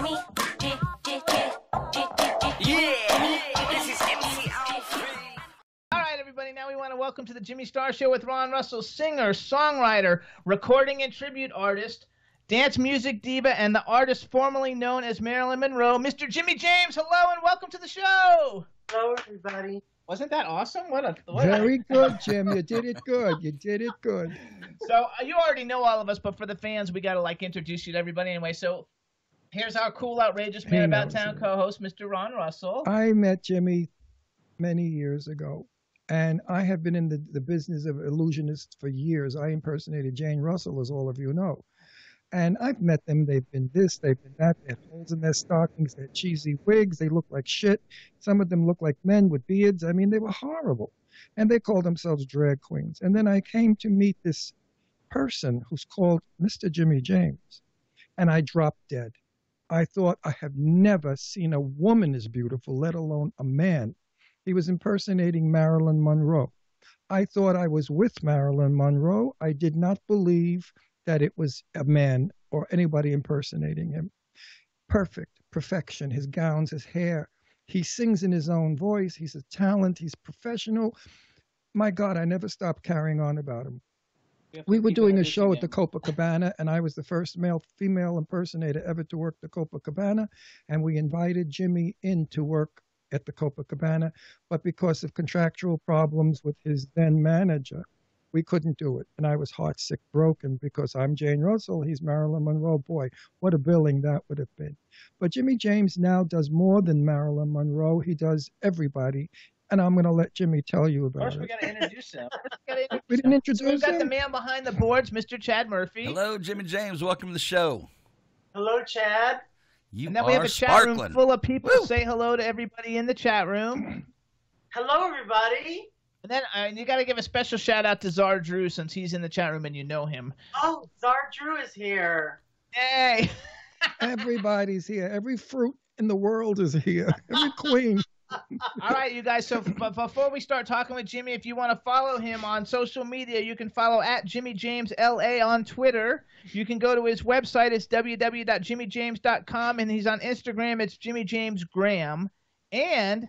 All right, everybody, now we want to welcome to the Jimmy Star Show with Ron Russell, singer, songwriter, recording and tribute artist, dance music diva, and the artist formerly known as Marilyn Monroe, Mr. Jimmy James. Hello and welcome to the show. Hello, everybody. Wasn't that awesome? Very good, Jim. You did it good. You did it good. So you already know all of us, but for the fans, we got to introduce you to everybody anyway. So here's our cool, outrageous man about town co-host, Mr. Ron Russell. I met Jimmy many years ago, and I have been in the business of illusionists for years. I impersonated Jane Russell, as all of you know. And I've met them. They've been this, they've been that. They have holes in their stockings. They have cheesy wigs. They look like shit. Some of them look like men with beards. I mean, they were horrible. And they called themselves drag queens. And then I came to meet this person who's called Mr. Jimmy James. And I dropped dead. I thought, I have never seen a woman as beautiful, let alone a man. He was impersonating Marilyn Monroe. I thought I was with Marilyn Monroe. I did not believe that it was a man or anybody impersonating him. Perfect, perfection, his gowns, his hair. He sings in his own voice. He's a talent. He's professional. My God, I never stopped carrying on about him. We were doing a show at the Copacabana, and I was the first male-female impersonator ever to work the Copacabana, and we invited Jimmy in to work at the Copacabana, but because of contractual problems with his then manager, we couldn't do it. And I was heartsick, broken, because I'm Jane Russell, he's Marilyn Monroe. Boy, what a billing that would have been. But Jimmy James now does more than Marilyn Monroe. He does everybody. And I'm going to let Jimmy tell you about it. First, we got to introduce him. We didn't introduce him? We've got the man behind the boards, Mr. Chad Murphy. Hello, Jimmy James. Welcome to the show. Hello, Chad. You and then are we have a chat sparkling. room full of people. Woo! Say hello to everybody in the chat room. Hello, everybody. And then you got to give a special shout out to Czar Drew since he's in the chat room and you know him. Oh, Czar Drew is here. Hey! Everybody's here. Every fruit in the world is here. Every queen. All right, you guys. So before we start talking with Jimmy, if you want to follow him on social media, you can follow at Jimmy James LA on Twitter. You can go to his website. It's www.jimmyjames.com, and he's on Instagram. It's Jimmy James Graham. And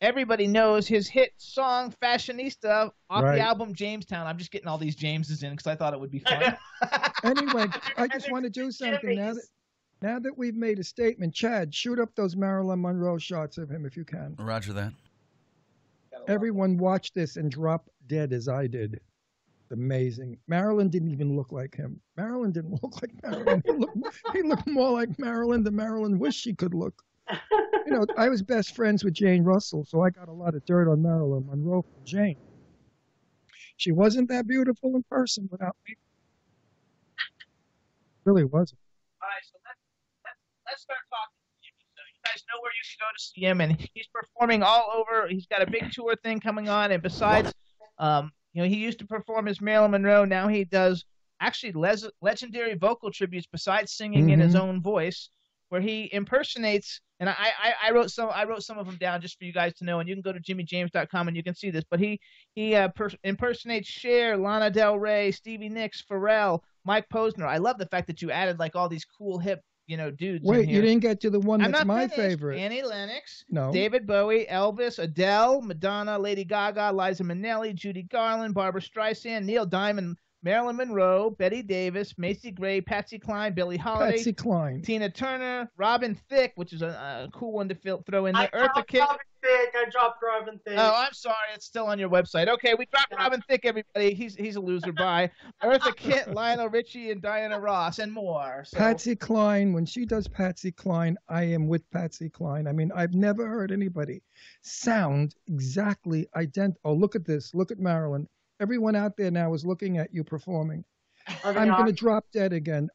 everybody knows his hit song "Fashionista" off the album Jamestown. I'm just getting all these Jameses in because I thought it would be fun. Anyway, I just want to do something now that we've made a statement. Chad, shoot up those Marilyn Monroe shots of him if you can. Roger that. Everyone watch this and drop dead as I did. It's amazing. Marilyn didn't even look like him. Marilyn didn't look like Marilyn. He looked more like Marilyn than Marilyn wished she could look. You know, I was best friends with Jane Russell, so I got a lot of dirt on Marilyn Monroe from Jane. She wasn't that beautiful in person without me. Really wasn't. All right, so let's start talking to Jimmy. So you guys know where you should go to see him, and he's performing all over. He's got a big tour thing coming on, and besides, he used to perform as Marilyn Monroe. Now he does actually legendary vocal tributes besides singing in his own voice, where he impersonates. And I wrote some of them down just for you guys to know, and you can go to jimmyjames.com and you can see this. But he impersonates Cher, Lana Del Rey, Stevie Nicks, Pharrell, Mike Posner. I love the fact that you added all these cool hip dudes. Wait, in here. you didn't get to the one that's my finished. favorite. Annie Lennox, No. David Bowie, Elvis, Adele, Madonna, Lady Gaga, Liza Minnelli, Judy Garland, Barbra Streisand, Neil Diamond, Marilyn Monroe, Betty Davis, Macy Gray, Patsy Cline, Billie Holiday, Patsy Cline, Tina Turner, Robin Thicke, which is a cool one to throw in there. Eartha Kitt. I dropped Robin Thicke. Oh, I'm sorry. It's still on your website. Okay, we dropped Robin Thicke, everybody. He's a loser. Bye. Eartha Kitt, Lionel Richie, and Diana Ross, and more. So. Patsy Cline, when she does Patsy Cline, I am with Patsy Cline. I mean, I've never heard anybody sound exactly identical. Oh, look at this. Look at Marilyn. Everyone out there now is looking at you performing. I'm going to drop dead again.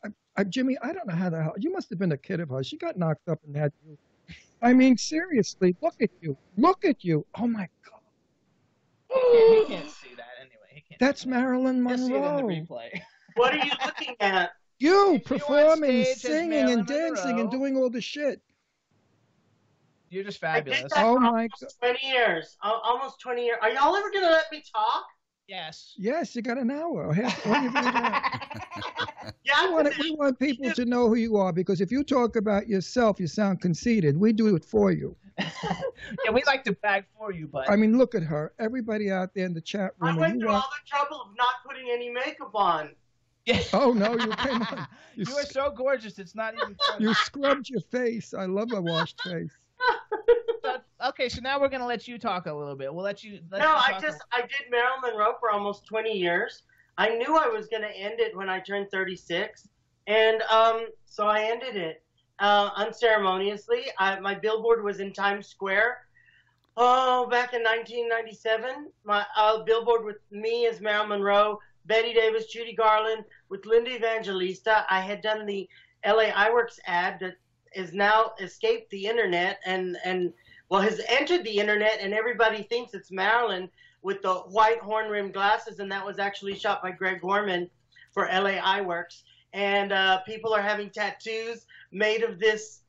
Jimmy, I don't know how the hell. You must have been a kid of hers. She got knocked up and had you. I mean, seriously, look at you. Look at you. Oh, my God. He can't see that anyway. He can't. That's Marilyn Monroe. You'll see it in the replay. What are you looking at? You performing, stage as singing, Marilyn and dancing Monroe. and doing all the shit. You're just I fabulous. did that Oh, for my almost 20 years. Almost 20 years. Are y'all ever going to let me talk? Yes. Yes, you got an hour. All you've been doing. Yeah, We want people to know who you are, because if you talk about yourself, you sound conceited. We do it for you. Yeah, we like to bag for you, but I mean, look at her. Everybody out there in the chat I room. went through all the trouble of not putting any makeup on. yeah. Oh no, you came on. You are so gorgeous. It's not even funny. You scrubbed your face. I love a washed face. Okay, so now we're gonna let you talk a little bit. We'll let you. No, I did Marilyn Monroe for almost 20 years. I knew I was going to end it when I turned 36, and so I ended it unceremoniously. My billboard was in Times Square. Oh, back in 1997, my billboard with me as Marilyn Monroe, Betty Davis, Judy Garland, with Linda Evangelista. I had done the LA Iwerks ad that is now escaped the internet and well, has entered the internet, and everybody thinks it's Marilyn with the white horn-rimmed glasses, and that was actually shot by Greg Gorman for LA Iwerks. And people are having tattoos made of this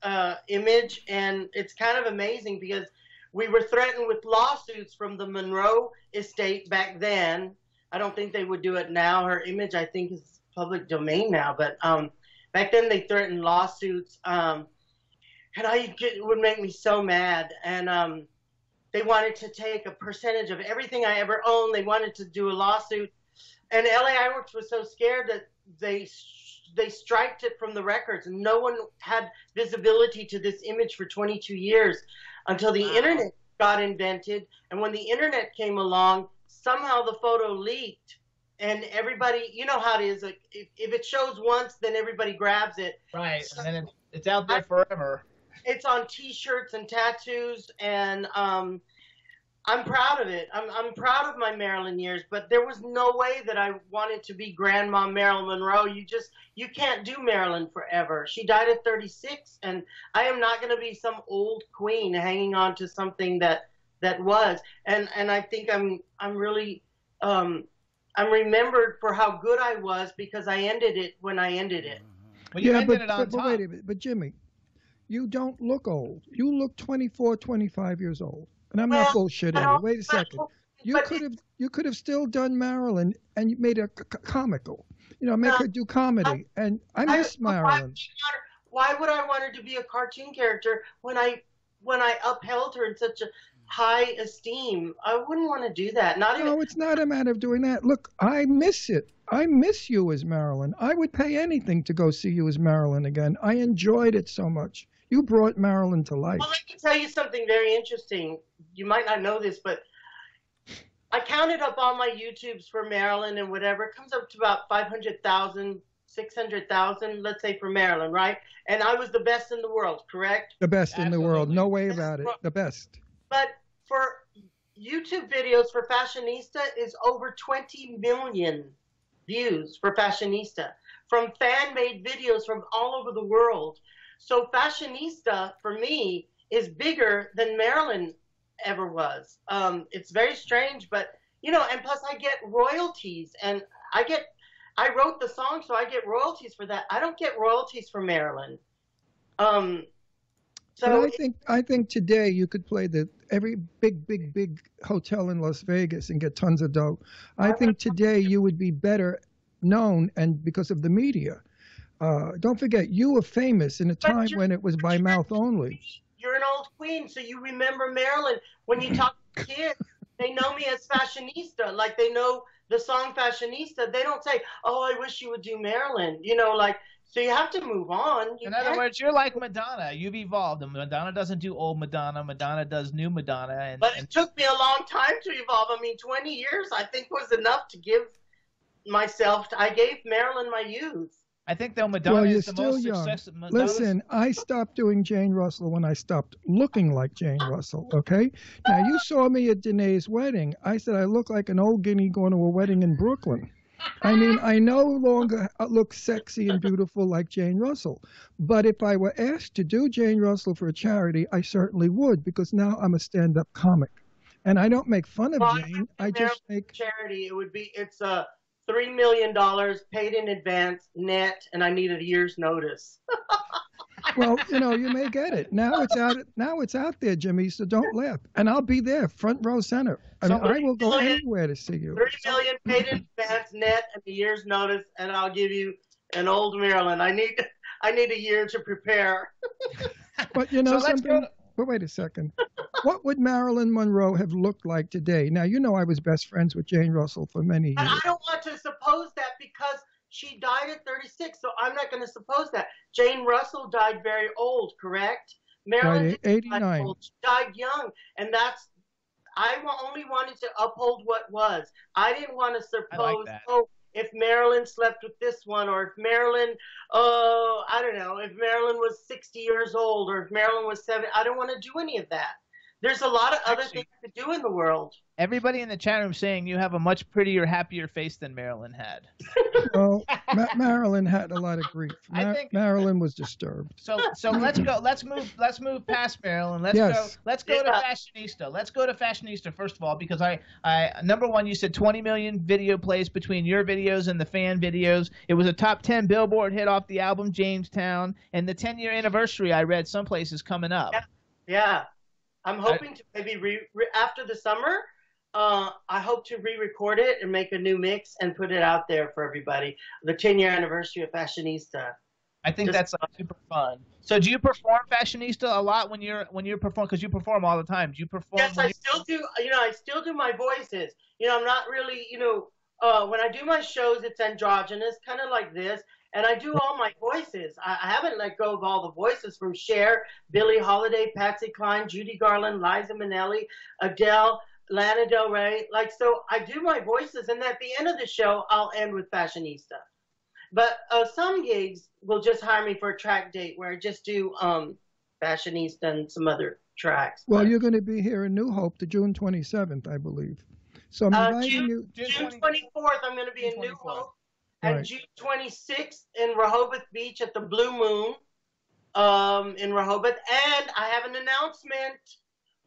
image, and it's kind of amazing because we were threatened with lawsuits from the Monroe estate back then. I don't think they would do it now. Her image, I think, is public domain now, but back then they threatened lawsuits. And it would make me so mad. And they wanted to take a percentage of everything I ever owned. They wanted to do a lawsuit. And LA Iwerks was so scared that they striked it from the records. And no one had visibility to this image for 22 years until the internet got invented. And when the internet came along, somehow the photo leaked. And everybody, you know how it is. Like, if it shows once, then everybody grabs it. Right, and then it's out there forever. It's on T-shirts and tattoos, and I'm proud of it. I'm proud of my Marilyn years, but there was no way that I wanted to be Grandma Marilyn Monroe. You can't do Marilyn forever. She died at 36, and I am not going to be some old queen hanging on to something that was. And I think I'm really I'm remembered for how good I was because I ended it when I ended it. Well, you ended it on but top. wait a minute. But Jimmy, you don't look old. You look 24, 25 years old. And I'm not bullshitting you. Wait a second. You could have still done Marilyn and you made her comical. You know, make her do comedy. And I miss Marilyn. Why would I want her to be a cartoon character when I upheld her in such a high esteem? I wouldn't want to do that. No, it's not a matter of doing that. Look, I miss it. I miss you as Marilyn. I would pay anything to go see you as Marilyn again. I enjoyed it so much. You brought Marilyn to life. Well, let me tell you something very interesting. You might not know this, but I counted up all my YouTubes for Marilyn and whatever. It comes up to about 500,000, 600,000, let's say, for Marilyn, right? And I was the best in the world, correct? The best in the world. No way about it. The best. But for YouTube videos for Fashionista is over 20 million views for Fashionista from fan-made videos from all over the world. So Fashionista, for me, is bigger than Marilyn ever was. It's very strange, but, you know, and plus I get royalties, and I wrote the song, so I get royalties for that. I don't get royalties for Marilyn. So I think today you could play every big hotel in Las Vegas and get tons of dough. I think today you would be better known, and because of the media. Don't forget, you were famous in a time when it was by mouth only. You're an old queen, so you remember Marilyn. When you talk to kids, they know me as Fashionista. Like, they know the song Fashionista. They don't say, oh, I wish you would do Marilyn. You know, like, so you have to move on. In other words, you're like Madonna. You've evolved. And Madonna doesn't do old Madonna. Madonna does new Madonna. But it took me a long time to evolve. I mean, 20 years, I think, was enough to give myself. I gave Marilyn my youth. I think, though, Madonna is the most young. successful. Listen, I stopped doing Jane Russell when I stopped looking like Jane Russell, okay? Now, you saw me at Danae's wedding. I said I look like an old guinea going to a wedding in Brooklyn. I mean, I no longer look sexy and beautiful like Jane Russell. But if I were asked to do Jane Russell for a charity, I certainly would, because now I'm a stand-up comic. And I don't make fun of Jane. I just make charity. It's a $3 million paid in advance net, and I needed a year's notice. Well, you may get it. Now it's out. Now it's out there, Jimmy. So don't laugh. And I'll be there, front row center. I mean, I will go anywhere to see you. 3 million paid in advance net and a year's notice, and I'll give you an old Marilyn. I need a year to prepare. But something. But wait a second. What would Marilyn Monroe have looked like today? Now, I was best friends with Jane Russell for many years. And I don't want to suppose that because she died at 36, so I'm not going to suppose that. Jane Russell died very old, correct? Marilyn Right, 89. old. She died young, and I only wanted to uphold what was. I didn't want to suppose, if Marilyn slept with this one, or if Marilyn, I don't know, if Marilyn was 60 years old, or if Marilyn was 70. I don't want to do any of that. There's a lot of other things to do in the world. Everybody in the chat room saying you have a much prettier, happier face than Marilyn had. Well, Marilyn had a lot of grief. Marilyn was disturbed. So let's go. Let's move past Marilyn. Let's go to Fashionista. Let's go to Fashionista first of all, because I number one, you said 20 million video plays between your videos and the fan videos. It was a top 10 Billboard hit off the album Jamestown, and the 10-year anniversary I read someplace is coming up. Yeah. I'm hoping to maybe after the summer, I hope to re-record it and make a new mix and put it out there for everybody. The 10-year anniversary of Fashionista. I think that's super fun. So do you perform Fashionista a lot when you're performing? Because you perform all the time. Do you perform? Yes, I still do. I still do my voices. I'm not really, when I do my shows, it's androgynous, kind of like this. And I do all my voices. I haven't let go of all the voices from Cher, Billie Holiday, Patsy Cline, Judy Garland, Liza Minnelli, Adele, Lana Del Rey. So I do my voices, and at the end of the show, I'll end with Fashionista. But some gigs will just hire me for a track date where I just do Fashionista and some other tracks. Well, you're going to be here in New Hope the June 27th, I believe. So I'm inviting you. June 24th, I'm going to be in New Hope. And June 26th in Rehoboth Beach at the Blue Moon in Rehoboth. And I have an announcement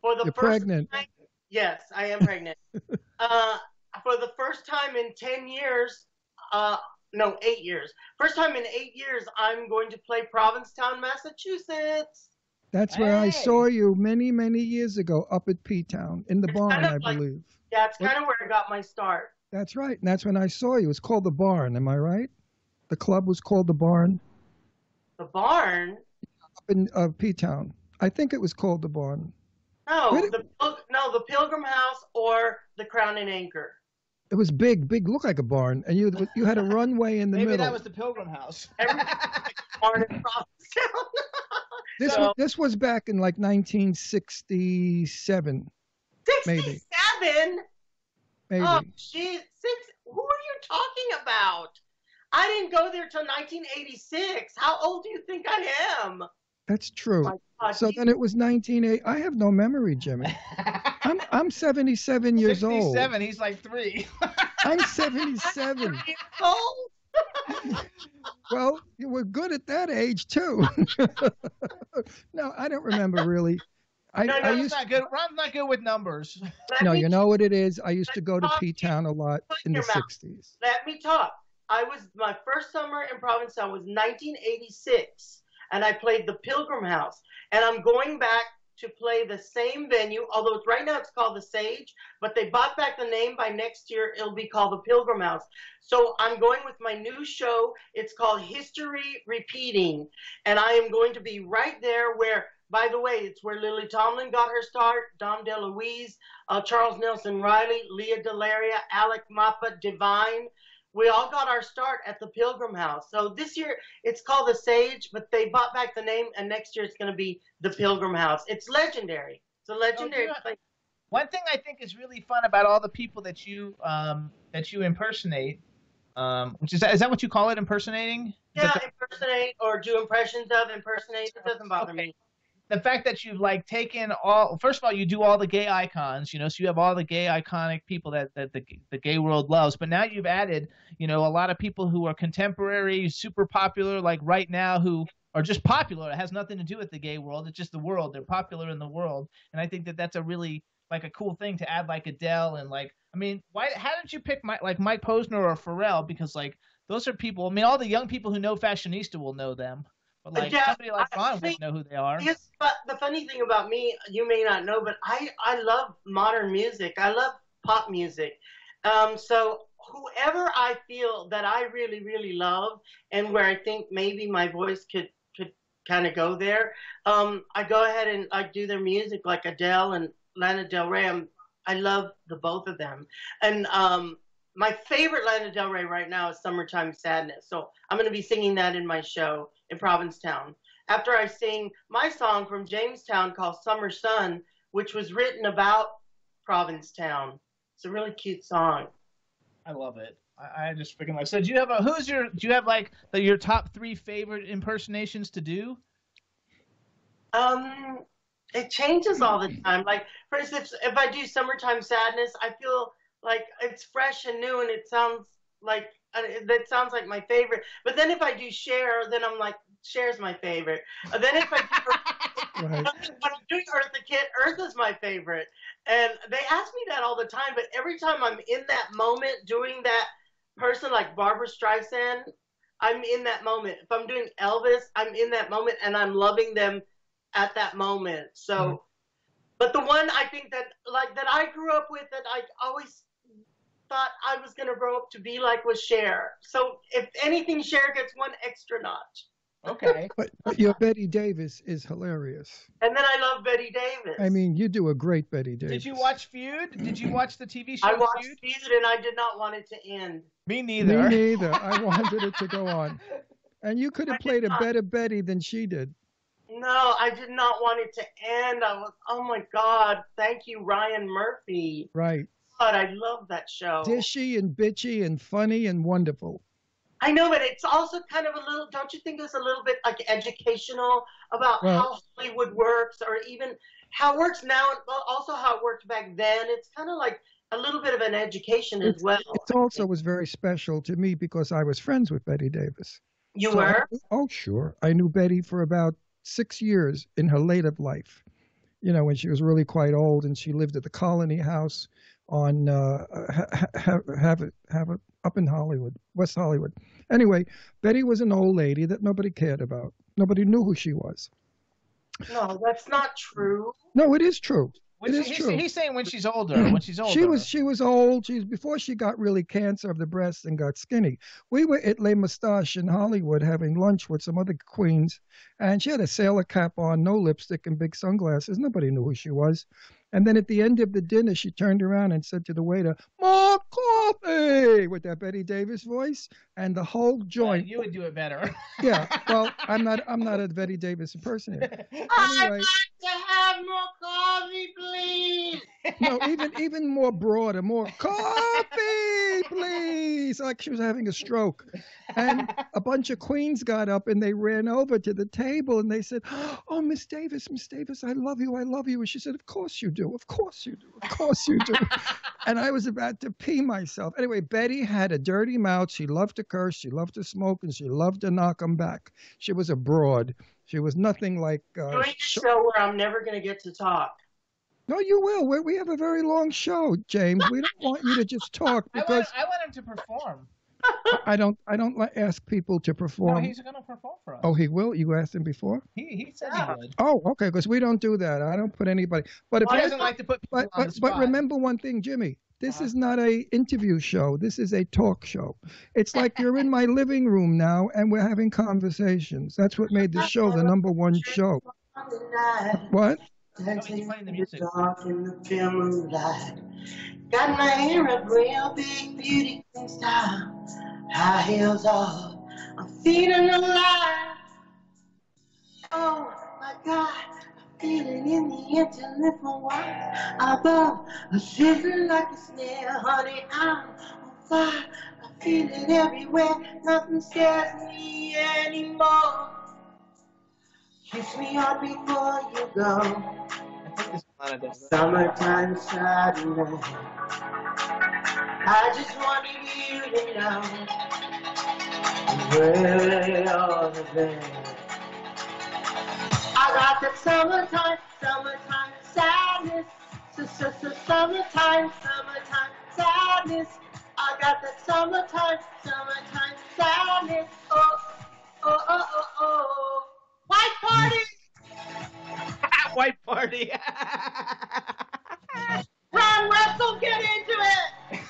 for the You're first pregnant. time. Yes, I am pregnant. For the first time in 10 years, 8 years. First time in 8 years, I'm going to play Provincetown, Massachusetts. That's where I saw you many, many years ago up at P-Town in the barn, I believe. Yeah, it's kind of where I got my start. That's right. And that's when I saw you. It was called The Barn. Am I right? The club was called The Barn. The Barn? Up in P-Town. I think it was called The Barn. No, the Pilgrim House or the Crown and Anchor. It was big, looked like a barn. And you had a runway in the middle. Maybe that was the Pilgrim House. Barn in Provincetown. This was back in like 1967. 67? Maybe. Oh, geez. Who are you talking about? I didn't go there till 1986. How old do you think I am? That's true. Oh my God. So then it was 1980. I have no memory, Jimmy. I'm 77 years old. 67. He's like 3. I'm 77. Years old? Well, you were good at that age too. No, I don't remember really. Ron's not good. Ron's not good with numbers. No, you know what it is? I used to go to P-Town a lot in the 60s. Let me talk. My first summer in Provincetown was 1986, and I played the Pilgrim House. And I'm going back to play the same venue, although right now it's called the Sage, but they bought back the name. By next year, it'll be called the Pilgrim House. So I'm going with my new show. It's called History Repeating, and I am going to be right there where, by the way, it's where Lily Tomlin got her start, Dom DeLuise, Charles Nelson Riley, Leah Delaria, Alec Mappa, Divine. We all got our start at the Pilgrim House. So this year it's called the Sage, but they bought back the name, and next year it's going to be the Pilgrim House. It's legendary. It's a legendary place. One thing I think is really fun about all the people that you impersonate, which is that what you call it, impersonating? Yeah, impersonate or do impressions of, impersonate. It doesn't bother me. The fact that you've taken first of all, you do all the gay icons, so you have all the gay iconic people that the gay world loves, but now you've added, a lot of people who are contemporary, super popular, like right now, who are just popular. It has nothing to do with the gay world. It's just the world. They're popular in the world. And I think that that's a really a cool thing to add, like Adele and how did you pick Mike Posner or Pharrell? Because those are people, all the young people who know Fashionista will know them. But like Yeah, somebody like Ron see, wouldn't know who they are. yes, but the funny thing about me, you may not know, but I love modern music. I love pop music. So whoever I feel that I really, really love and where I think maybe my voice could kind of go there, I go ahead and I do their music like Adele and Lana Del Rey. I love the both of them. And my favorite Lana Del Rey right now is Summertime Sadness. So I'm going to be singing that in my show in Provincetown. After I sing my song from Jamestown called Summer Sun, which was written about Provincetown. It's a really cute song. I love it. I just freaking love. So do you have your top 3 favorite impersonations to do? It changes all the time. Like, for instance, if I do Summertime Sadness, I feel like it's fresh and new, and it sounds like my favorite. But then if I do Cher, then I'm like, Cher's my favorite. Then if I do when I'm doing Eartha Kitt, Eartha's my favorite. And they ask me that all the time, but every time I'm in that moment doing that person like Barbara Streisand, I'm in that moment. If I'm doing Elvis, I'm in that moment, and I'm loving them at that moment. So, but the one I think that I grew up with, that I always thought I was going to grow up to be like, was Cher. So if anything, Cher gets one extra notch. Okay. But your Betty Davis is hilarious. And then I love Betty Davis. I mean, you do a great Betty Davis. Did you watch Feud? Did you watch the TV show I watched Feud? Feud, and I did not want it to end. Me neither. Me neither. I wanted it to go on. And you could have played a better Betty than she did. No, I did not want it to end. Oh my God, thank you, Ryan Murphy. Right. God, I love that show. Dishy and bitchy and funny and wonderful. I know, but it's also kind of a little, don't you think it's a little bit like educational about how Hollywood works, or even how it works now, and also how it worked back then? It's kind of like a little bit of an education as well. It also was very special to me because I was friends with Betty Davis. You were? Oh, sure. I knew Betty for about 6 years in her later life. You know, when she was really quite old, and she lived at the Colony House on up in Hollywood, West Hollywood. Anyway, Betty was an old lady that nobody cared about. Nobody knew who she was. No, that's not true. No, it is true. He's saying when she's older. When she's older. She was old. Before she got really cancer of the breast and got skinny. We were at Les Moustaches in Hollywood having lunch with some other queens, and she had a sailor cap on, no lipstick, and big sunglasses. Nobody knew who she was. And then at the end of the dinner, she turned around and said to the waiter, "More coffee," with that Betty Davis voice, and the whole joint. You would do it better. Yeah, well, I'm not a Betty Davis impersonator. I'd Anyway, like to have more coffee, please. no, even more broader, more coffee, please, like she was having a stroke. And a bunch of queens got up and they ran over to the table and they said, "Oh, Miss Davis, I love you, I love you." And she said, "Of course you do, of course you do, of course you do." And I was about to pee myself. Anyway, Betty had a dirty mouth. She loved to curse, she loved to smoke, and she loved to knock 'em back. She was a broad. She was nothing like... Doing a show where I'm never going to get to talk. No, you will. We have a very long show, James. We don't want you to just talk because I want him to perform. I don't ask people to perform. No, he's going to perform for us. Oh, he will? You asked him before? He said he would. Oh, okay, because we don't do that. I don't put anybody. But if He doesn't like to put people on the spot. But remember one thing, Jimmy. This is not a interview show. This is a talk show. It's like you're in my living room now, and we're having conversations. That's what made the show the #1 show. What? Dancing in the dark in the dim moonlight. Got my hair up real big, beauty queen style. High heels off, I'm feeling alive. Oh my God, I'm feeling in the intimate one above. I'm sizzling like a snail, honey, I'm on fire. I feel it everywhere, nothing scares me anymore. Kiss me hard before you go. Summertime sadness. I just wanted you to know where you're there. I got that summertime sadness. Summertime sadness. I got that summertime sadness. Oh, oh, oh, oh, oh. party! White party. Ron Russell, get into it!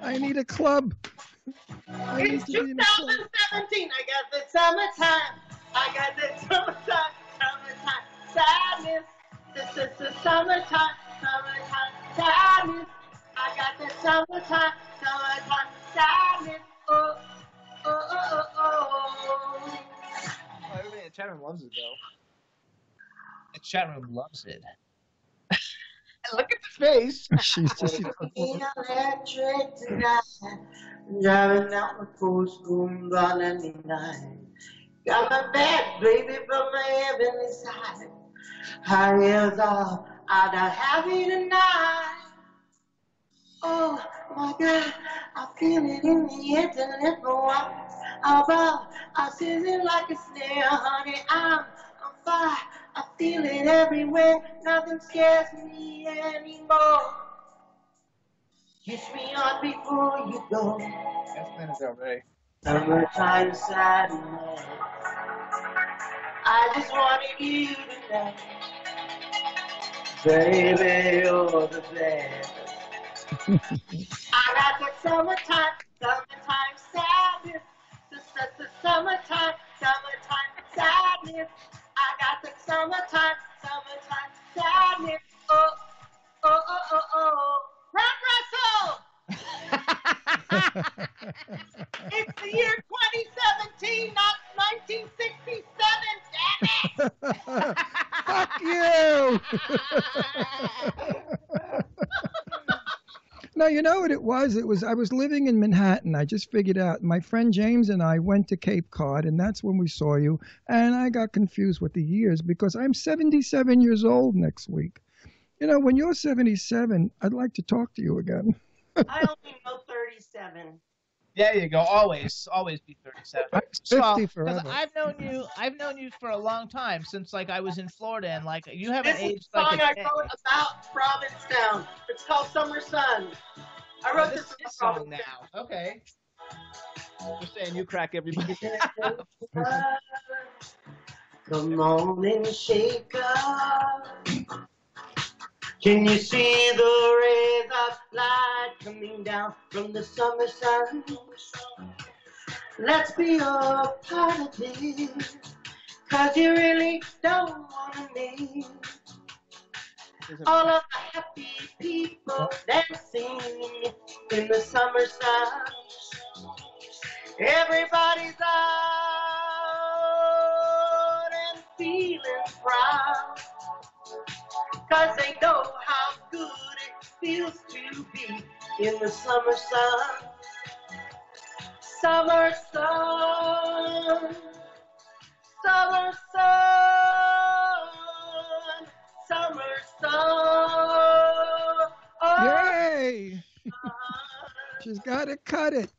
I need a club. I need It's to be in a club. 2017. I got the summertime. I got the summertime. Summertime sadness. This is the summertime. Summertime sadness. I got the summertime. Summertime sadness. Oh, oh, oh, oh, oh. Everybody in the chat room loves it, though. The chat room loves it. Look at the face. She's just. Electric tonight. Driving down the coast, going down any night. Got my back, baby, from my heavenly side. How is all out of happy tonight? Oh my God, I feel it in the air, telling it for once. Above, I see it like a snare, honey. I'm on fire. I feel it everywhere. Nothing scares me anymore. Kiss me on before you go. That's Lana Del Rey. Summertime sadness. I just wanted you to know, baby, you're the best. I got the summertime sadness. The summertime sadness. I got the summertime sadness. Oh, oh, oh, oh, oh. Ron Russell! It's the year 2017, not 1967, damn it! Fuck you! No, you know what it was? I was living in Manhattan. I just figured out. My friend James and I went to Cape Cod, and that's when we saw you. And I got confused with the years because I'm 77 years old next week. You know, when you're 77, I'd like to talk to you again. I only know 37. There you go. Always be 37. I'm 50 forever. I've known you for a long time, since like I was in Florida, and like you haven't This is aged a song like a I day. wrote about Provincetown. It's called Summer Sun. I wrote this This about song now. Okay. You're saying you crack everybody. Come on and shake up. Can you see the rays of light coming down from the summer sun? Let's be a part of this, 'cause you really don't want to miss all of the happy people dancing in the summer sun. Everybody's out and feeling proud, 'cause they know how good it feels to be in the summer sun. Summer sun, summer sun, summer sun. Yay! She's got to cut it.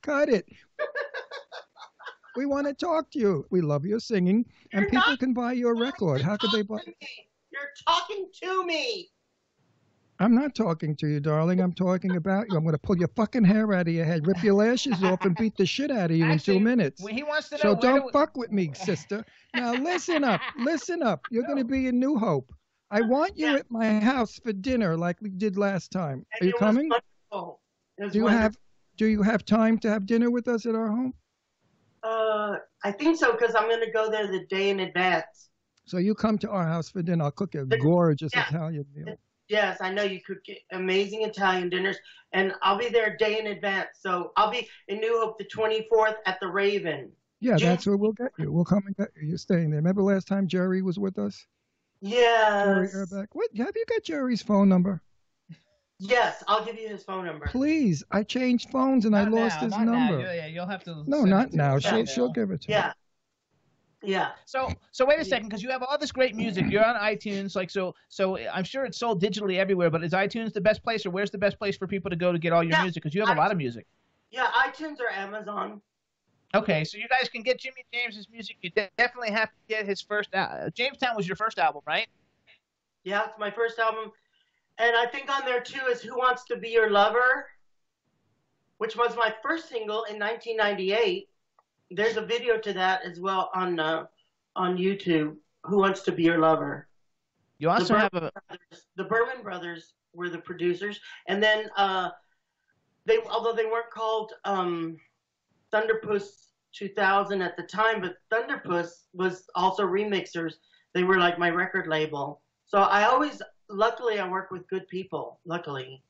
We want to talk to you. We love your singing, and You're people not can buy your record. How could they buy? You're talking to me. I'm not talking to you, darling. I'm talking about you. I'm going to pull your fucking hair out of your head, rip your lashes off, and beat the shit out of you Actually, in 2 minutes. He wants to know. So where don't fuck with me, sister. Now listen up. You're going to be in New Hope. I want you at my house for dinner like we did last time. Are And you coming? Wonderful. It was Do wonderful. you have time to have dinner with us at our home? I think so, because I'm going to go there the day in advance. So you come to our house for dinner. I'll cook you a gorgeous Yeah. Italian meal. Yes, I know you cook amazing Italian dinners, and I'll be there a day in advance. So I'll be in New Hope the 24th at the Raven. Yeah, Jim- that's where we'll get you. We'll come and get you. You're staying there. Remember last time Jerry was with us? Jerry Yes. Erbeck. What? Have you got Jerry's phone number? Yes, I'll give you his phone number. Please. I changed phones and I lost his not number. Now. Yeah, you'll have to. No, send not it to now. us. She'll give it to me. Yeah. Yeah. So wait a second, because you have all this great music. You're on iTunes, like so. I'm sure it's sold digitally everywhere. But is iTunes the best place, or where's the best place for people to go to get all your music? Because you have a lot of music. Yeah, iTunes or Amazon. Okay, so you guys can get Jimmy James's music. You definitely have to get his first. Jamestown was your first album, right? Yeah, it's my first album. And I think on there too is Who Wants to Be Your Lover, which was my first single in 1998. there's a video to that as well on YouTube. Who Wants to Be Your Lover? You also have a The Berman Brothers were the producers, and then although they weren't called Thunderpuss 2000 at the time, but Thunderpuss was also remixers. They were like my record label. So luckily, I work with good people. Luckily,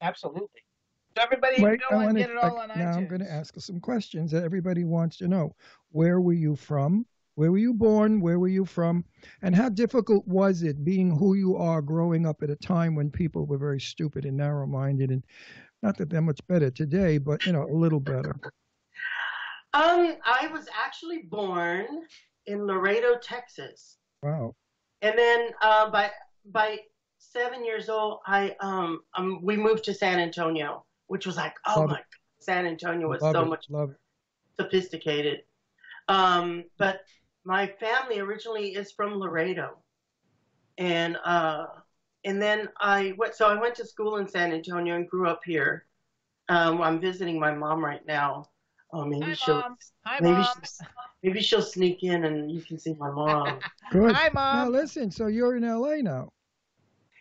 absolutely. So everybody Wait, go and get it all on now iTunes. I'm going to ask some questions that everybody wants to know. Where were you from? Where were you born? Where were you from? And how difficult was it being who you are growing up at a time when people were very stupid and narrow-minded, and not that they're much better today, but, a little better. I was actually born in Laredo, Texas. Wow. And then by 7 years old, we moved to San Antonio, which was like, oh my God, San Antonio was so much sophisticated. But my family originally is from Laredo, and then I went to school in San Antonio and grew up here. I'm visiting my mom right now. Oh, maybe maybe she'll sneak in and you can see my mom. Good. Hi, Mom. Now listen, so you're in LA now.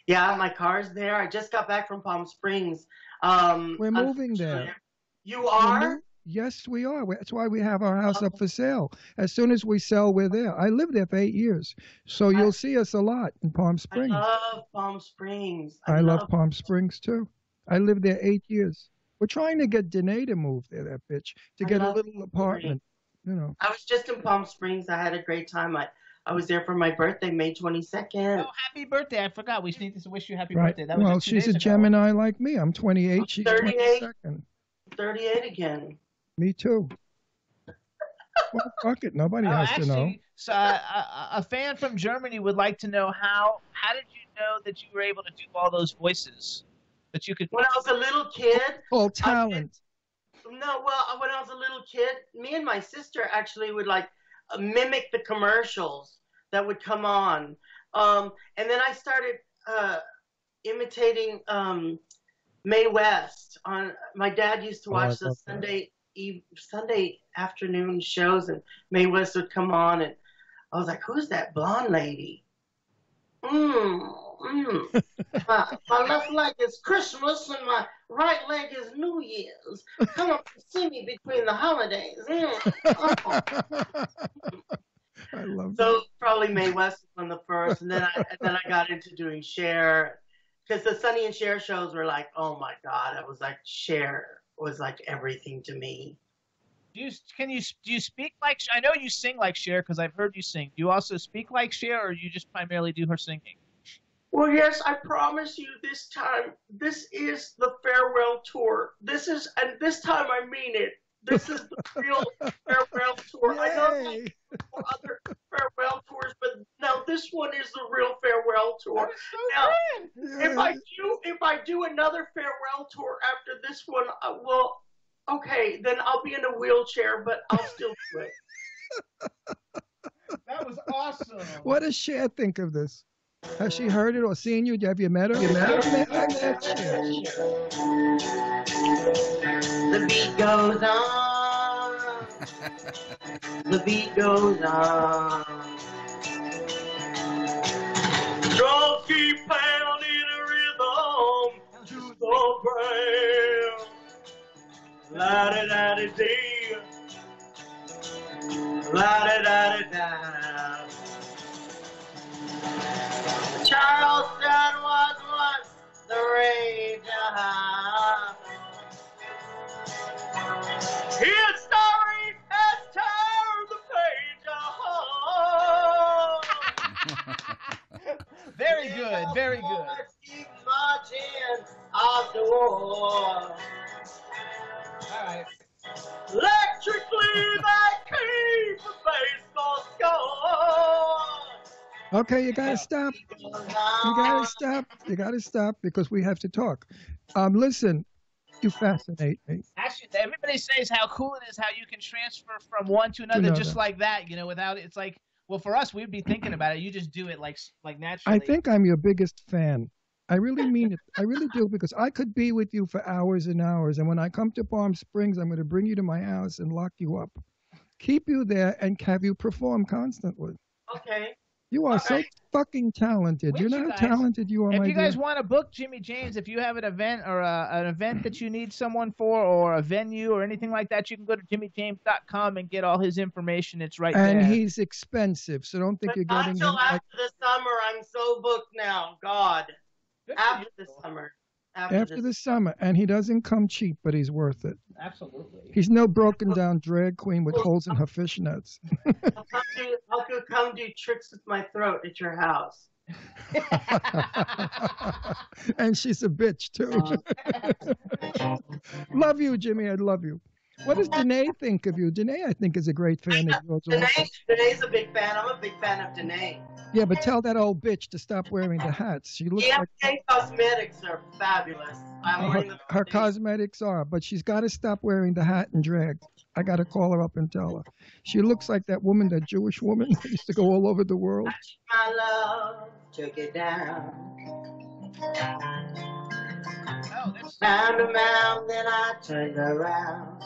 Yeah, my car's there. I just got back from Palm Springs. We're moving there. You are? Yes, we are. That's why we have our house up for sale. As soon as we sell, we're there. I lived there for 8 years, so you'll see us a lot in Palm Springs. I love Palm Springs. I love Palm Springs too. I lived there 8 years. We're trying to get Danae to move there, that bitch, to get a little apartment. I was just in Palm Springs. I had a great time. I was there for my birthday, May 22nd. Oh, happy birthday. I forgot. We need to wish you happy right. birthday. That was she's a Gemini like me. I'm 28. She's 38. 22nd. 38 again. Me too. Well, fuck it. Nobody has to know. So a fan from Germany would like to know how did you know that you were able to do all those voices? That you could. When I was a little kid. Oh, talent. When I was a little kid, me and my sister actually would mimic the commercials that would come on. And then I started imitating Mae West. My dad used to watch the Sunday afternoon shows, and Mae West would come on, and I was like, "Who's that blonde lady?" My left leg is Christmas and my right leg is New Year's. Come up to see me between the holidays. I love that. So probably Mae West was one of the first, and then I got into doing Cher, because the Sonny and Cher shows were like, oh my God, I was like, Cher was like everything to me. Do you speak like? I know you sing like Cher because I've heard you sing. Do you also speak like Cher, or you just primarily do her singing? Well, yes, I promise you this time, this is the farewell tour. This time I mean it. This is the real farewell tour. Yay. I know there's other farewell tours, but now this one is the real farewell tour. Now, if I do another farewell tour after this one, okay, then I'll be in a wheelchair, but I'll still do it. That was awesome. What does Cher think of this? Has she heard it or seen you? Have you met her? I met Cher. The beat goes on. The beat goes on. Drums keep pounding a rhythm to the ground. La-da-da-da-dee. La-da-da-da-da. Charleston was once the rage. His story has turned the page. Very good, very good. Keep marching off the war. All right. Electrically, they keep the baseball score. Okay, you gotta stop. You gotta stop because we have to talk. Listen, you fascinate me. Actually, everybody says how cool it is how you can transfer from one to another just like that, without it's like, well, for us, we'd be thinking about it. You just do it like naturally. I think I'm your biggest fan. I really mean it. I really do, because I could be with you for hours and hours. And when I come to Palm Springs, I'm going to bring you to my house and lock you up. keep you there, and have you perform constantly. Okay. You are so fucking talented. Which You know you how guys- talented you are, If my you guys dear? want to book Jimmy James, if you have an event or an event that you need someone for, or a venue or anything like that, you can go to jimmyjames.com and get all his information. It's right And there. he's expensive, so don't think But you're not getting till him. after the summer. I'm so booked now. God. Good for After you. the summer. After the summer, and he doesn't come cheap, but he's worth it. Absolutely. He's no broken down drag queen with holes in her fishnets. I'll come do tricks with my throat at your house. And she's a bitch too. Love you, Jimmy. I love you. What does Danae think of you? Danae, I think, is a great fan of yours also. Danae's a big fan. I'm a big fan of Danae. Yeah, but tell that old bitch to stop wearing the hats. She looks like EMK cosmetics are fabulous. I'm wearing them. her cosmetics are, but she's got to stop wearing the hat and drag. I got to call her up and tell her. She looks like that woman, that Jewish woman that used to go all over the world. My love took it down. Round and round, then I turned around.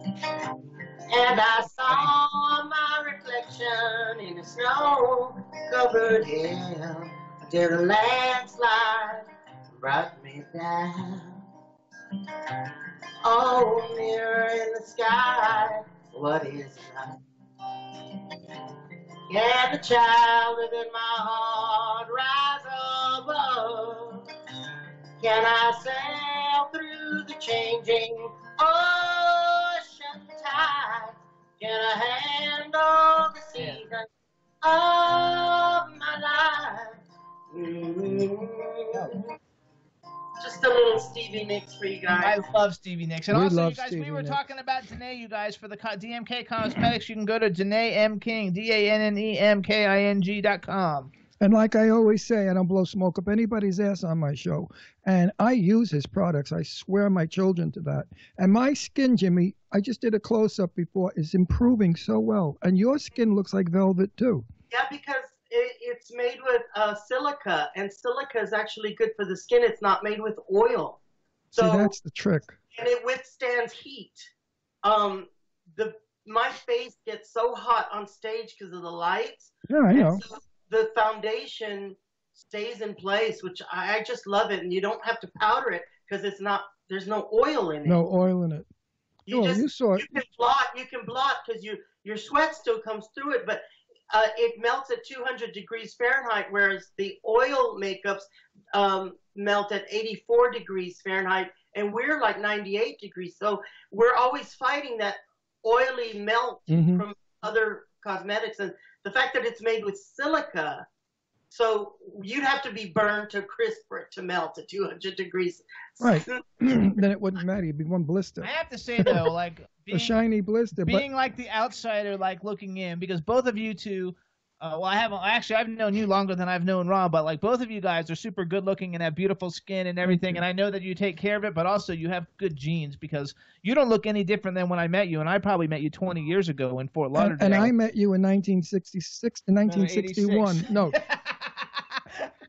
And I saw my reflection in a snow-covered hill until the landslide brought me down. Oh, mirror in the sky, what is life? Can the child within my heart rise above? Can I sail through the changing ocean tide? Can I handle the seasons of my life? Just a little Stevie Nicks for you guys. I love Stevie Nicks. And We also, love you guys, Stevie we were Nicks. talking about Danae, you guys, for the DMK Cosmetics. You can go to Danae M. King, DANNEMKING.com. And like I always say, I don't blow smoke up anybody's ass on my show. And I use his products. I swear my children to that. And my skin, Jimmy, I just did a close-up before, is improving so well. And your skin looks like velvet, too. Yeah, because it's made with silica, and silica is actually good for the skin. It's not made with oil. So, See, that's the trick. and it withstands heat. My face gets so hot on stage because of the lights. Yeah, I know. And so the foundation stays in place, which I just love it. And you don't have to powder it because there's no oil in it. No oil in it. You saw it. You can blot because your sweat still comes through it, but it melts at 200 degrees Fahrenheit, whereas the oil makeups melt at 84 degrees Fahrenheit, and we're like 98 degrees. So we're always fighting that oily melt from other cosmetics, and the fact that it's made with silica, so you'd have to be burned to crisp for it to melt at 200 degrees. Right. Then it wouldn't matter. It'd be one blister. I have to say, though, like, A shiny blister. being like the outsider, like looking in, because both of you two, I've known you longer than I've known Rob, but like both of you guys are super good looking and have beautiful skin and everything, and I know that you take care of it, but also you have good genes because you don't look any different than when I met you, and I probably met you 20 years ago in Fort Lauderdale. And I met you in 1966, 1961. 86. No.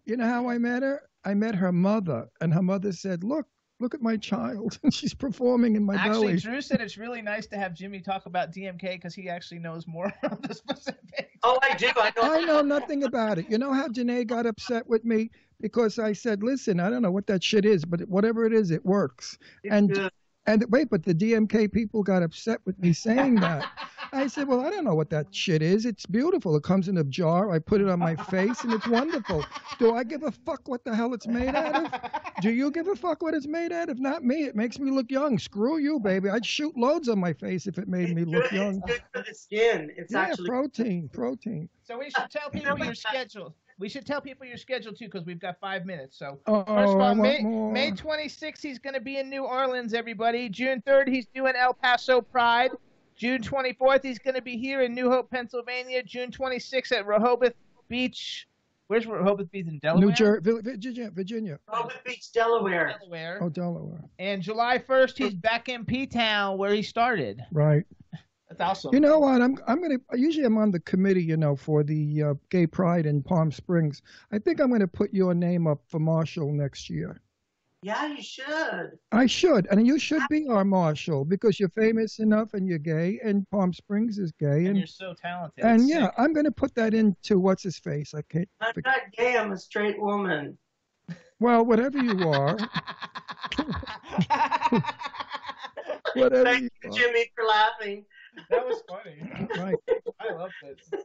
You know how I met her? I met her mother, and her mother said, look at my child. She's performing in my Actually, belly. Drew said it's really nice to have Jimmy talk about DMK because he actually knows more of the specifics. Oh, I do. I know nothing about it. You know how Janae got upset with me? Because I said, listen, I don't know what that shit is, but whatever it is, it works. Good. And wait, but the DMK people got upset with me saying that. I said, well, I don't know what that shit is. It's beautiful. It comes in a jar. I put it on my face, and it's wonderful. Do I give a fuck what the hell it's made out of? Do you give a fuck what it's made out of? Not me. It makes me look young. Screw you, baby. I'd shoot loads on my face if it made me look young. It's good for the skin. It's Yeah, actually protein. So we should tell people your schedule. We should tell people your schedule too, because we've got 5 minutes. So Oh, first of I all, want more. May 26th, he's going to be in New Orleans, everybody. June 3rd, he's doing El Paso Pride. June 24th, he's going to be here in New Hope, Pennsylvania. June 26th at Rehoboth Beach. Where's Rehoboth Beach in Delaware? New Jersey, Virginia. Rehoboth Beach, Delaware. Delaware. Oh, Delaware. And July 1st, he's back in P-Town where he started. Right. That's awesome. You know what? I'm on the committee, for the Gay Pride in Palm Springs. I think I'm gonna put your name up for Marshall next year. Yeah, you should. I should, and you should be our marshal because you're famous enough and you're gay, and Palm Springs is gay, And you're so talented. and It's yeah, sick. I'm going to put that into what's his face. I can't. I'm not gay. I'm a straight woman. Well, whatever you are, whatever Thank you you, are. Jimmy, for laughing. That was funny. Right. I love this.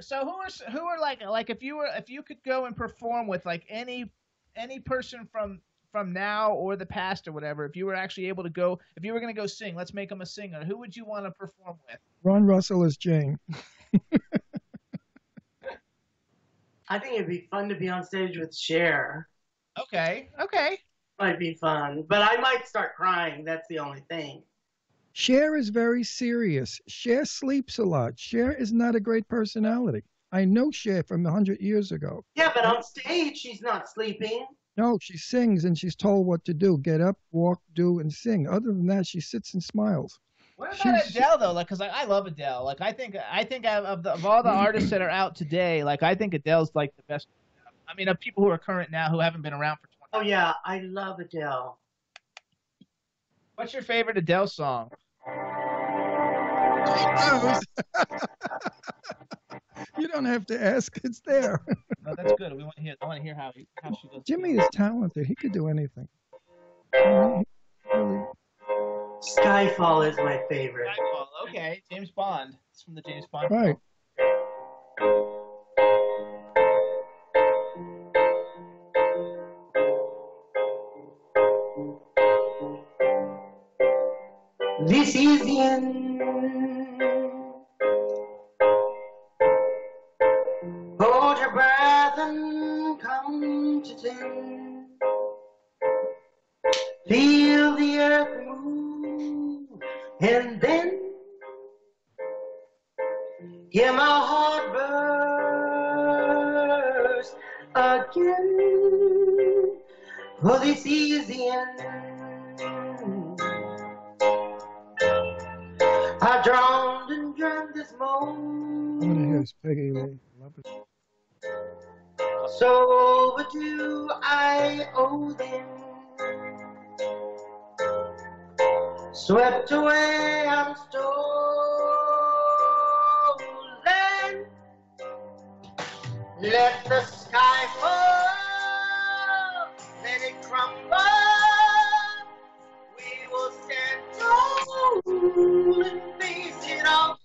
So who are like if you could go and perform with like any person from now or the past or whatever, if you were actually able to go, if you were going to go sing, let's make them a singer. Who would you want to perform with? Ron Russell is Jane. I think it'd be fun to be on stage with Cher. Okay. Might be fun, but I might start crying. That's the only thing. Cher is very serious. Cher sleeps a lot. Cher is not a great personality. I know Cher from 100 years ago. Yeah, but on stage, she's not sleeping. No, she sings and she's told what to do. Get up, walk, do, and sing. Other than that, she sits and smiles. What about She's- Adele though? Like, cause I love Adele. Like, I think of all the artists that are out today, like I think Adele's like the best. I mean, of people who are current now who haven't been around for 20 Oh, yeah, I love Adele. What's your favorite Adele song? You don't have to ask. It's there. No, that's good. We want to hear. I want to hear how she does. Jimmy is talented. He could do anything. Really. Skyfall is my favorite. Skyfall. Okay, James Bond. It's from the James Bond. Right. This is the end. Hold your breath and come to ten. Feel the earth move, and then hear my heart burst again. For this is the end. I drowned and dreamt this I want to moment. hear his Peggy Lee. Love it. So overdue I owe them. Swept away, I'm stolen. Let the sky fall, let it crumble. We will stand tall and face it all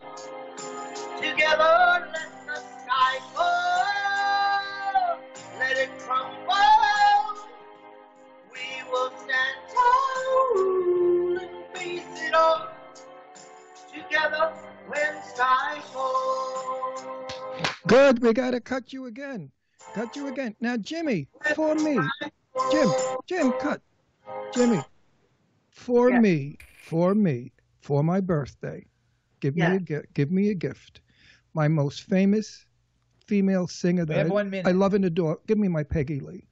together. Let the sky fall, let it crumble. We will stand tall and face it all together when sky falls. Good. We got to cut you again. Cut you again. Now, Jimmy, for me. Jim, cut. Jimmy, for Yes. me, for my birthday, give me a gift. My most famous female singer We that have 1 minute. I love and adore. Give me my Peggy Lee.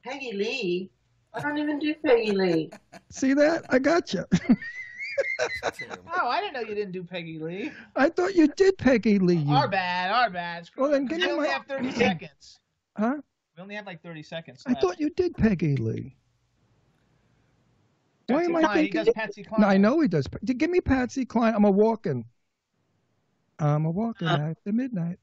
Peggy Lee? I don't even do Peggy Lee. See that? I got you. Oh, I didn't know you didn't do Peggy Lee. I thought you did Peggy Lee. you- Our bad. Screw Well, then it. give We me only my- have 30 seconds. Huh? We only have like 30 seconds I left. thought you did Peggy Lee. Why Patsy am I Cline, he thinking? does Patsy Cline. No, I know he does. Give me Patsy Cline. I'm a walking after midnight.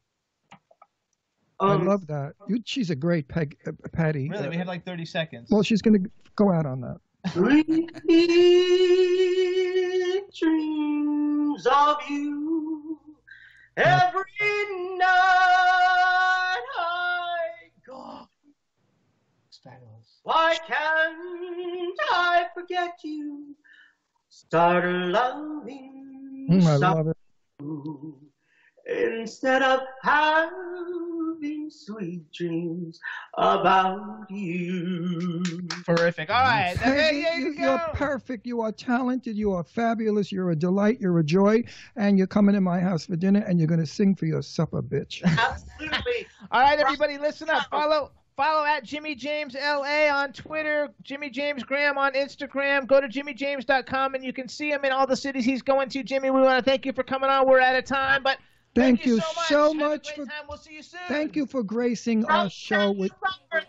I love that. She's a great Patty. Really, we have like 30 seconds. Well, she's going to go out on that. Sweet dreams of you every night I go. Why can't I forget you? Start loving I love it. you instead of having sweet dreams about you. Terrific. All right. Peggy, There you you're go. perfect. You are talented. You are fabulous. You're a delight. You're a joy. And you're coming to my house for dinner, and you're going to sing for your supper, bitch. Absolutely. All right, everybody, listen up. Follow at Jimmy James LA on Twitter, Jimmy James Graham on Instagram. Go to jimmyjames.com and you can see him in all the cities he's going to. Jimmy, we want to thank you for coming on. We're out of time, but Thank you so so Have a much great for. time. We'll see you soon. Thank you for gracing our show with.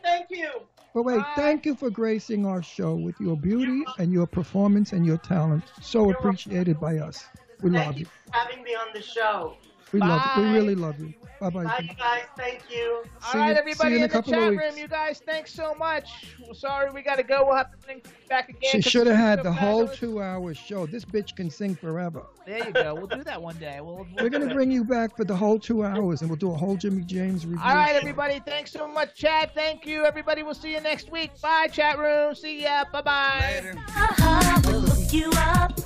Thank you. But wait, Bye. thank you for gracing our show with your beauty and your performance and your talent. So appreciated by us. We love Thank you. you for having me on the show. We love you. We Bye. really love you. Bye Bye, bye. you guys. Thank you. All right, everybody in a in the couple of chat weeks. room, you guys, thanks so much. Well, sorry we got to go. We'll have to bring you back again. She 'cause should have this is had so the whole fabulous. 2-hour show. This bitch can sing forever. There you go. We'll do that one day. We'll We're do gonna it. bring you back for the whole 2 hours, and we'll do a whole Jimmy James review. All right, show. everybody. Thanks so much, Chad. Thank you, everybody. We'll see you next week. Bye, chat room. See ya. Bye-bye. Later. We'll hook you up.